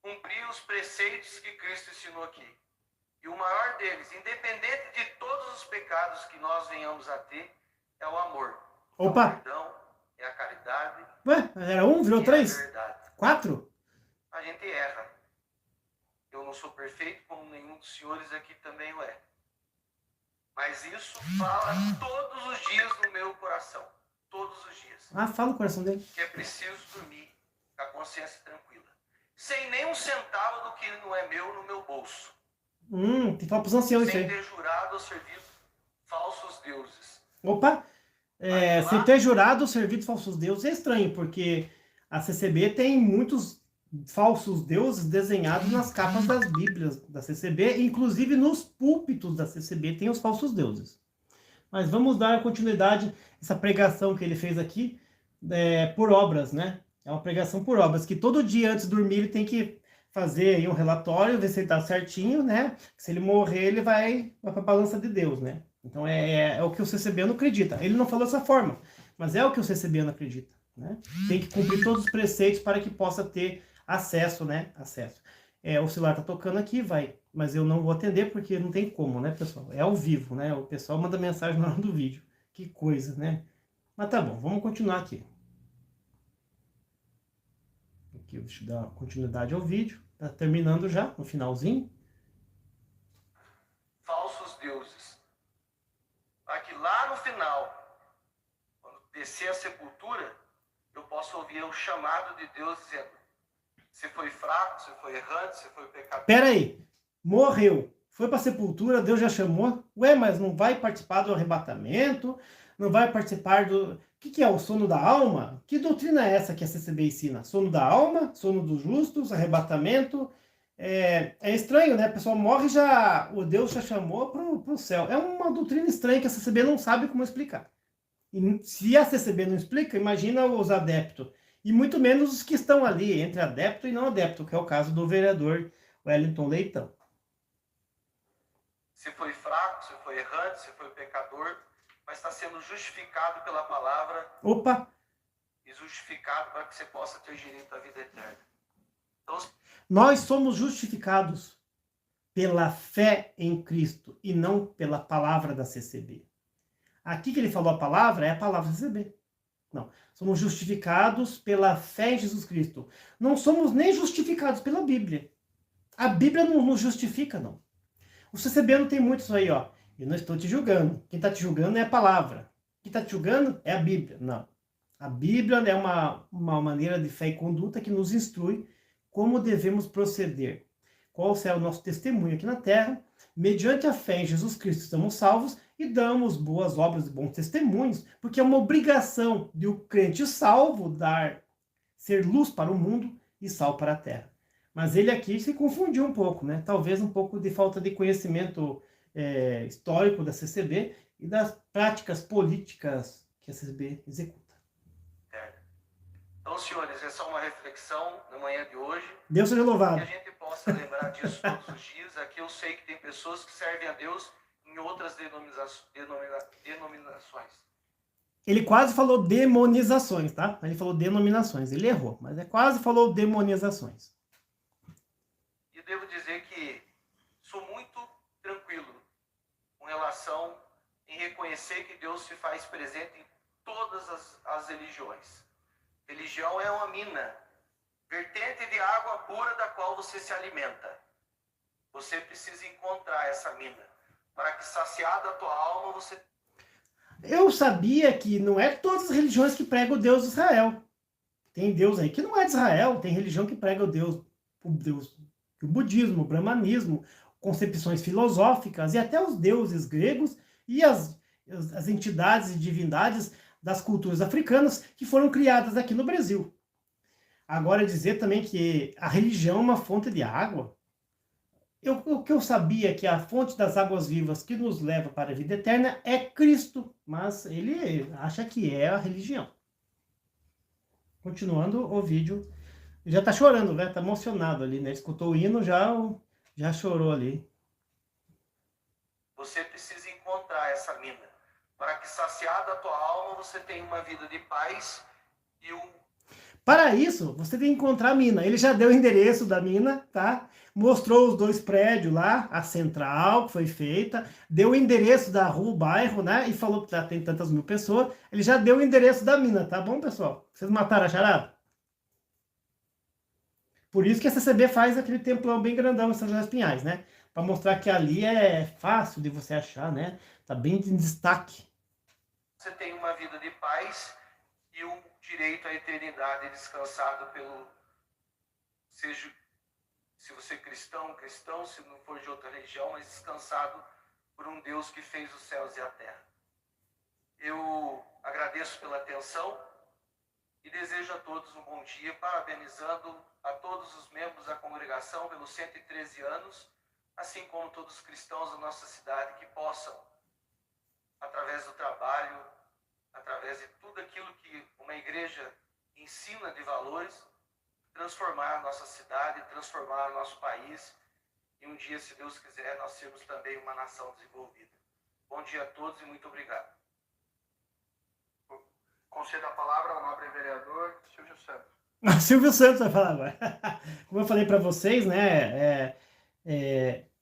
cumprir os preceitos que Cristo ensinou aqui. E o maior deles, independente de todos os pecados que nós venhamos a ter, é o amor. É o perdão, é a caridade. Ué, era 1, virou 3? 4? A gente erra. Eu não sou perfeito, como nenhum dos senhores aqui também o é. Mas isso fala todos os dias no meu coração. Todos os dias. Ah, fala o coração dele. Que é preciso dormir com a consciência tranquila. Sem nem um centavo do que não é meu no meu bolso. Tem que falar pros anciãos isso aí. Sem ter jurado ou servido falsos deuses. Opa! Sem ter jurado servir falsos deuses é estranho, porque a CCB tem muitos falsos deuses desenhados nas capas das Bíblias da CCB, inclusive nos púlpitos da CCB tem os falsos deuses. Mas vamos dar continuidade a essa pregação que ele fez aqui, por obras, né? É uma pregação por obras, que todo dia antes de dormir ele tem que fazer aí um relatório, ver se ele está certinho, né? Se ele morrer, ele vai para a balança de Deus, né? Então é o que o CCBano acredita. Ele não falou dessa forma, mas é o que o CCBano acredita, né? Tem que cumprir todos os preceitos para que possa ter acesso, né? Acesso. O celular tá tocando aqui, mas eu não vou atender porque não tem como, né, pessoal? É ao vivo, né? O pessoal manda mensagem na hora do vídeo. Que coisa, né? Mas tá bom, vamos continuar aqui. Aqui, deixa eu dar continuidade ao vídeo. Tá terminando já, no finalzinho. Falsos deuses. Para que lá no final, quando descer a sepultura, eu possa ouvir o chamado de Deus dizendo: você foi fraco, você foi errante, você foi pecador. Pera aí, morreu, foi para a sepultura, Deus já chamou. Ué, mas não vai participar do arrebatamento? Não vai participar do... O que é o sono da alma? Que doutrina é essa que a CCB ensina? Sono da alma? Sono dos justos? Arrebatamento? É estranho, né? A pessoa morre já... O Deus já chamou para o céu. É uma doutrina estranha que a CCB não sabe como explicar. E se a CCB não explica, imagina os adeptos. E muito menos os que estão ali, entre adepto e não adepto, que é o caso do vereador Wellington Leitão. Você foi fraco, você foi errante, você foi pecador, mas está sendo justificado pela palavra. Opa! E justificado para que você possa ter direito à vida eterna. Então, nós somos justificados pela fé em Cristo e não pela palavra da CCB. Aqui que ele falou a palavra é a palavra da CCB. Não, somos justificados pela fé em Jesus Cristo. Não somos nem justificados pela Bíblia. A Bíblia não nos justifica, não. O CCB não tem muito isso aí, ó. Eu não estou te julgando. Quem está te julgando é a palavra. Quem está te julgando é a Bíblia. Não. A Bíblia é uma maneira de fé e conduta que nos instrui como devemos proceder. Qual será o nosso testemunho aqui na Terra? Mediante a fé em Jesus Cristo estamos salvos e damos boas obras e bons testemunhos, porque é uma obrigação de o crente salvo ser luz para o mundo e sal para a terra. Mas ele aqui se confundiu um pouco, né? Talvez um pouco de falta de conhecimento histórico da CCB e das práticas políticas que a CCB executa. Então, senhores, essa é uma reflexão na manhã de hoje. Deus seja louvado. Que a gente possa lembrar disso todos os dias. Aqui eu sei que tem pessoas que servem a Deus em outras denominações. Ele quase falou demonizações, tá? Ele falou denominações. Ele errou, mas quase falou demonizações. E devo dizer que sou muito tranquilo com relação em reconhecer que Deus se faz presente em todas as religiões. Religião é uma mina, vertente de água pura da qual você se alimenta. Você precisa encontrar essa mina, para que saciada a tua alma você... Eu sabia que não é todas as religiões que pregam o Deus de Israel. Tem Deus aí que não é de Israel, tem religião que prega o budismo, o brahmanismo, concepções filosóficas e até os deuses gregos e as entidades e divindades das culturas africanas que foram criadas aqui no Brasil. Agora, dizer também que a religião é uma fonte de água. O que eu sabia que a fonte das águas vivas que nos leva para a vida eterna é Cristo, mas ele acha que é a religião. Continuando o vídeo, já está chorando, né? Está emocionado ali, né? Escutou o hino, já chorou ali. Você precisa encontrar essa mina, para que saciada a tua alma você tenha uma vida de paz e Para isso, você tem que encontrar a mina. Ele já deu o endereço da mina, tá? Mostrou os 2 prédios lá, a central que foi feita, deu o endereço da rua, o bairro, né? E falou que já tem tantas mil pessoas. Ele já deu o endereço da mina, tá bom, pessoal? Vocês mataram a charada? Por isso que a CCB faz aquele templão bem grandão em São José dos Pinhais, né? Para mostrar que ali é fácil de você achar, né? Tá bem em destaque. Você tem uma vida de paz e o direito à eternidade descansado pelo... Seja, se você é cristão, se não for de outra religião, mas descansado por um Deus que fez os céus e a terra. Eu agradeço pela atenção e desejo a todos um bom dia, parabenizando a todos os membros da congregação pelos 113 anos, assim como todos os cristãos da nossa cidade que possam, através do trabalho, através de tudo aquilo que uma igreja ensina de valores, transformar a nossa cidade, transformar o nosso país e um dia, se Deus quiser, nós sermos também uma nação desenvolvida. Bom dia a todos e muito obrigado. Conceda a palavra ao nobre vereador Silvio Santos. Silvio Santos vai falar agora. Como eu falei para vocês, né?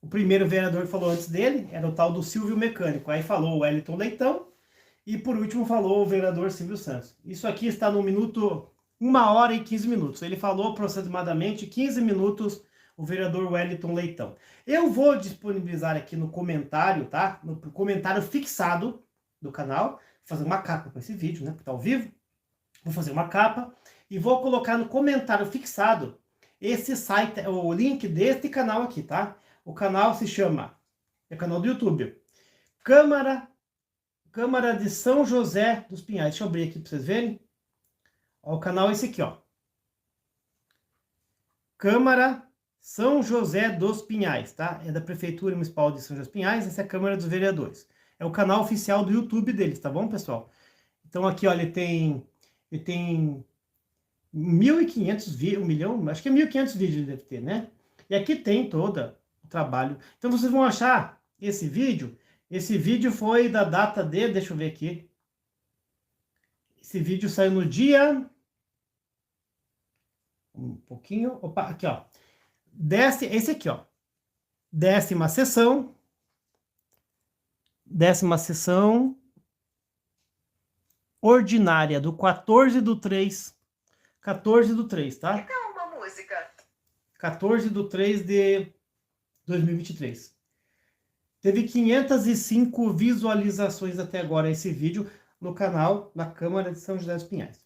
O primeiro vereador que falou antes dele era o tal do Silvio Mecânico. Aí falou o Wellington Leitão e por último falou o vereador Silvio Santos. Isso aqui está no minuto 1 hora e 15 minutos. Ele falou aproximadamente 15 minutos o vereador Wellington Leitão. Eu vou disponibilizar aqui no comentário, tá? No comentário fixado do canal. Vou fazer uma capa com esse vídeo, né? Porque tá ao vivo. Vou fazer uma capa e vou colocar no comentário fixado esse site, o link deste canal aqui, tá? O canal se chama, é o canal do YouTube, Câmara de São José dos Pinhais. Deixa eu abrir aqui para vocês verem. Ó, o canal é esse aqui, ó. Câmara São José dos Pinhais, tá? É da Prefeitura Municipal de São José dos Pinhais, essa é a Câmara dos Vereadores. É o canal oficial do YouTube deles, tá bom, pessoal? Então aqui, ó, ele tem 1.500 vídeos, 1 milhão, acho que é 1.500 vídeos ele deve ter, né? E aqui tem todo o trabalho. Então vocês vão achar esse vídeo foi da data de, deixa eu ver aqui. Esse vídeo saiu no dia... Um pouquinho, opa, aqui, ó. Esse aqui, ó. 10ª sessão ordinária do 14/3, tá? Que tal uma música? 14/3 de 2023. Teve 505 visualizações até agora esse vídeo no canal da Câmara de São José dos Pinhais.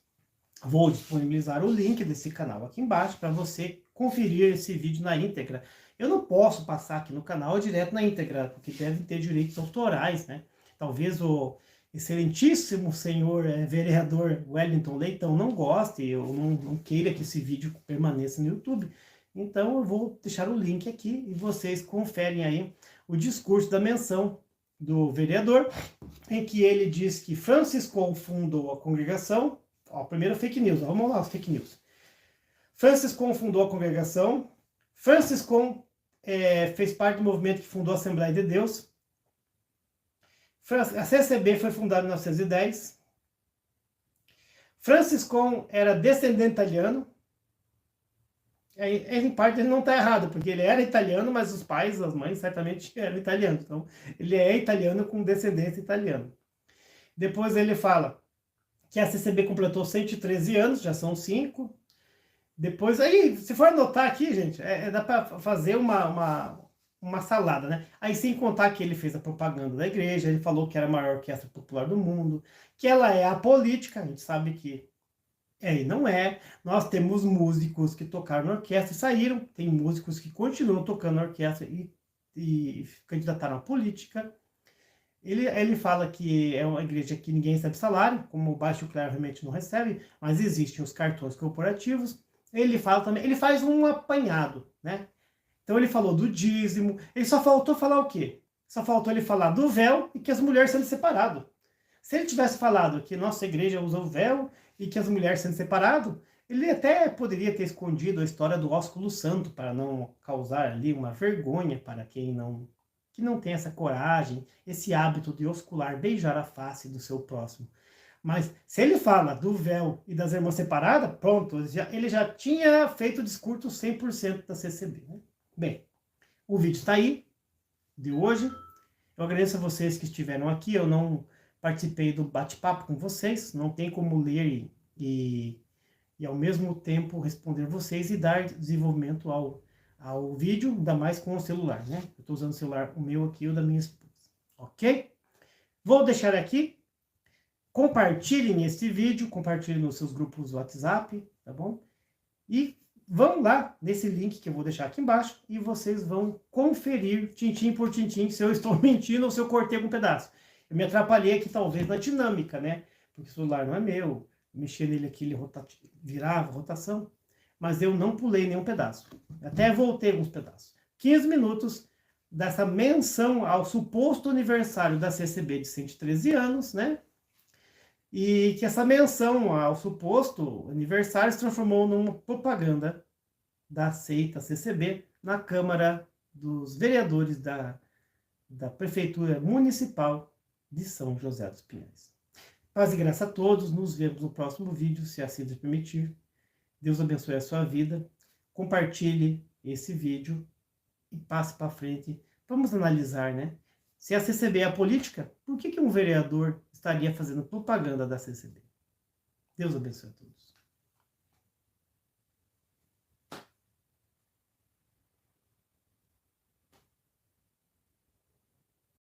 Vou disponibilizar o link desse canal aqui embaixo para você conferir esse vídeo na íntegra. Eu não posso passar aqui no canal direto na íntegra, porque deve ter direitos autorais, né? Talvez o excelentíssimo senhor vereador Wellington Leitão não goste, ou não queira que esse vídeo permaneça no YouTube. Então eu vou deixar o link aqui e vocês conferem aí o discurso da menção do vereador, em que ele diz que Franciscon fundou a congregação. Ó, primeiro fake news, vamos lá, fake news. Franciscon fundou a congregação. Franciscon fez parte do movimento que fundou a Assembleia de Deus. A CCB foi fundada em 1910. Franciscon era descendente italiano. Em parte ele não está errado, porque ele era italiano, mas os pais, as mães, certamente eram italianos. Então, ele é italiano com descendência italiana. Depois ele fala que a CCB completou 113 anos, já são 5. Depois, aí, se for anotar aqui, gente, dá para fazer uma salada, né? Aí, sem contar que ele fez a propaganda da igreja, ele falou que era a maior orquestra popular do mundo, que ela é apolítica, a gente sabe que e não é. Nós temos músicos que tocaram na orquestra e saíram, tem músicos que continuam tocando na orquestra e candidataram à política. Ele fala que é uma igreja que ninguém recebe salário, como o baixo clero realmente não recebe, mas existem os cartões corporativos. Ele fala também, ele faz um apanhado, né? Então ele falou do dízimo, ele só faltou falar o quê? Só faltou ele falar do véu e que as mulheres sendo separadas. Se ele tivesse falado que nossa igreja usa o véu e que as mulheres sendo separadas, ele até poderia ter escondido a história do ósculo santo para não causar ali uma vergonha para quem não tem essa coragem, esse hábito de oscular, beijar a face do seu próximo. Mas se ele fala do véu e das irmãs separadas, pronto, ele já tinha feito o discurso 100% da CCB. Né? Bem, o vídeo está aí, de hoje. Eu agradeço a vocês que estiveram aqui, eu não participei do bate-papo com vocês, não tem como ler e ao mesmo tempo responder vocês e dar desenvolvimento ao vídeo, ainda mais com o celular, né? Eu estou usando o celular, o meu aqui e o da minha esposa, ok? Vou deixar aqui, compartilhem esse vídeo, compartilhem nos seus grupos WhatsApp, tá bom? E vão lá nesse link que eu vou deixar aqui embaixo e vocês vão conferir, tintim por tintim, se eu estou mentindo ou se eu cortei algum pedaço. Eu me atrapalhei aqui, talvez, na dinâmica, né? Porque o celular não é meu. Mexer nele aqui, ele virava rotação. Mas eu não pulei nenhum pedaço. Até voltei alguns pedaços. 15 minutos dessa menção ao suposto aniversário da CCB de 113 anos, né? E que essa menção ao suposto aniversário se transformou numa propaganda da seita CCB na Câmara dos Vereadores da Prefeitura Municipal de São José dos Pinhais. Paz e graça a todos, nos vemos no próximo vídeo, se assim Deus permitir. Deus abençoe a sua vida, compartilhe esse vídeo e passe para frente. Vamos analisar, né? Se a CCB é a política, por que um vereador estaria fazendo propaganda da CCB? Deus abençoe a todos.